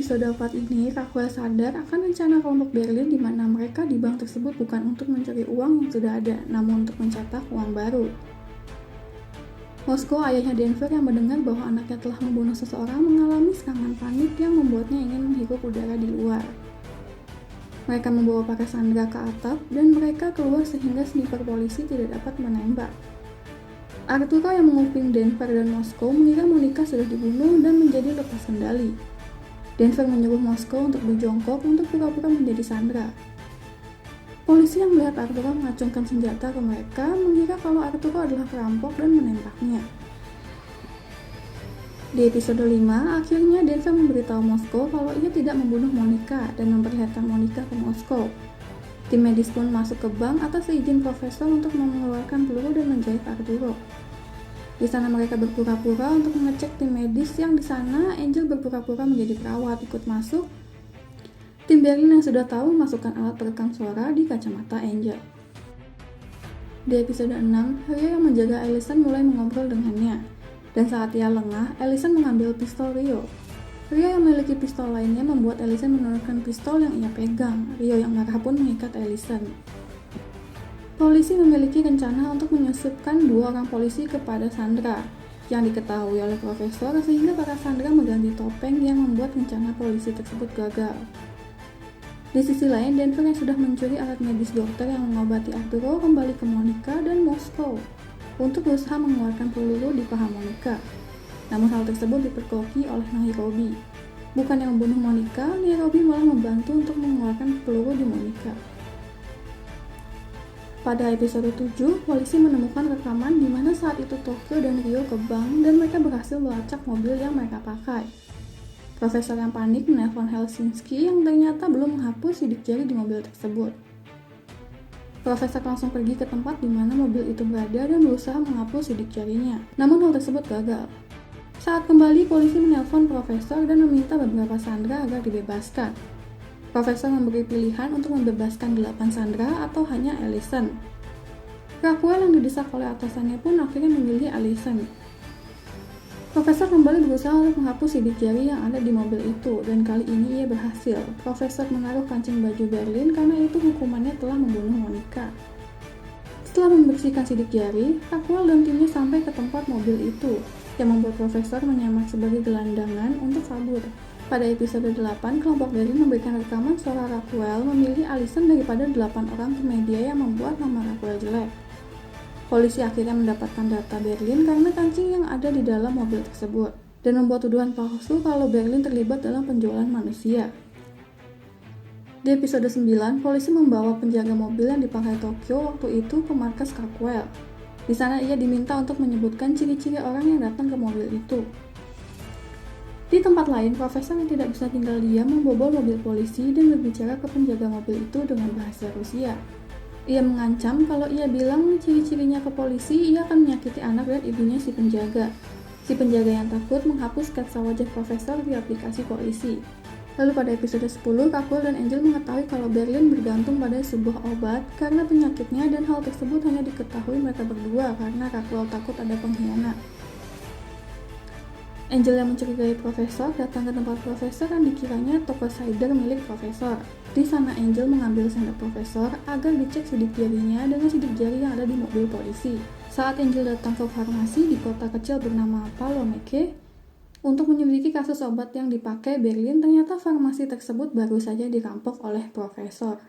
episode 4 ini, Raquel sadar akan rencana kelompok Berlin di mana mereka di bank tersebut bukan untuk mencari uang yang sudah ada, namun untuk mencetak uang baru. Moskow, ayahnya Denver yang mendengar bahwa anaknya telah membunuh seseorang, mengalami serangan panik yang membuatnya ingin menghirup udara di luar. Mereka membawa para sandera ke atap dan mereka keluar sehingga sniper polisi tidak dapat menembak. Arturo yang menguping Denver dan Moskow mengira Monica sudah dibunuh dan menjadi lepas kendali. Denver menyuruh Moskow untuk berjongkok untuk pura-pura menjadi sandera. Polisi yang melihat Arturo mengacungkan senjata ke mereka mengira kalau Arturo adalah perampok dan menembaknya. Di episode 5, akhirnya Denver memberitahu Moskow kalau ia tidak membunuh Monica dan memperlihatkan Monica ke Moskow. Tim medis pun masuk ke bank atas izin profesor untuk mengeluarkan peluru dan menjahit Arturo. Di sana mereka berpura-pura untuk mengecek tim medis yang di sana Angel berpura-pura menjadi perawat ikut masuk. Tim Berlin yang sudah tahu memasukkan alat perekam suara di kacamata Angel. Di episode 6, Rio yang menjaga Allison mulai mengobrol dengannya. Dan saat ia lengah, Allison mengambil pistol Rio. Rio yang memiliki pistol lainnya membuat Allison menurunkan pistol yang ia pegang. Rio yang marah pun mengikat Allison. Polisi memiliki rencana untuk menyusupkan 2 orang polisi kepada Sandra yang diketahui oleh profesor sehingga para Sandra mengganti topeng yang membuat rencana polisi tersebut gagal. Di sisi lain, Denver yang sudah mencuri alat medis dokter yang mengobati Arturo kembali ke Monica dan Moskow untuk berusaha mengeluarkan peluru di paha Monica. Namun hal tersebut diperkoki oleh Nairobi. Bukan yang membunuh Monica, Nairobi malah membantu untuk mengeluarkan peluru di Monica. Pada episode 7, polisi menemukan rekaman di mana saat itu Tokyo dan Rio ke bank dan mereka berhasil melacak mobil yang mereka pakai. Profesor yang panik menelpon Helsinki yang ternyata belum menghapus sidik jari di mobil tersebut. Profesor langsung pergi ke tempat di mana mobil itu berada dan berusaha menghapus sidik jarinya. Namun hal tersebut gagal. Saat kembali, polisi menelpon profesor dan meminta beberapa sandera agar dibebaskan. Profesor memberi pilihan untuk membebaskan 8 sandera atau hanya Allison. Raquel yang didesak oleh atasannya pun akhirnya memilih Allison. Profesor kembali berusaha untuk menghapus sidik jari yang ada di mobil itu dan kali ini ia berhasil. Profesor menaruh kancing baju Berlin karena itu hukumannya telah membunuh Monica. Setelah membersihkan sidik jari, Raquel dan timnya sampai ke tempat mobil itu yang membuat profesor menyamar sebagai gelandangan untuk kabur. Pada episode 8, kelompok Berlin memberikan rekaman suara Raquel memilih Allison daripada 8 orang ke media yang membuat nama Raquel jelek. Polisi akhirnya mendapatkan data Berlin karena kancing yang ada di dalam mobil tersebut dan membuat tuduhan palsu kalau Berlin terlibat dalam penjualan manusia. Di episode 9, polisi membawa penjaga mobil yang dipakai Tokyo waktu itu ke markas Raquel. Di sana ia diminta untuk menyebutkan ciri-ciri orang yang datang ke mobil itu. Di tempat lain, profesor yang tidak bisa tinggal diam membobol mobil polisi dan berbicara ke penjaga mobil itu dengan bahasa Rusia. Ia mengancam kalau ia bilang ciri-cirinya ke polisi, ia akan menyakiti anak dan ibunya si penjaga. Si penjaga yang takut menghapus sketsa wajah profesor di aplikasi polisi. Lalu pada episode 10, Raquel dan Angel mengetahui kalau Berlin bergantung pada sebuah obat karena penyakitnya dan hal tersebut hanya diketahui mereka berdua karena Raquel takut ada pengkhianat. Angel yang mencurigai profesor datang ke tempat profesor yang dikiranya toko cider milik profesor. Di sana Angel mengambil sendok profesor agar dicek sidik jarinya dengan sidik jari yang ada di mobil polisi. Saat Angel datang ke farmasi di kota kecil bernama Palomeke untuk menyelidiki kasus obat yang dipakai Berlin, ternyata farmasi tersebut baru saja dirampok oleh profesor.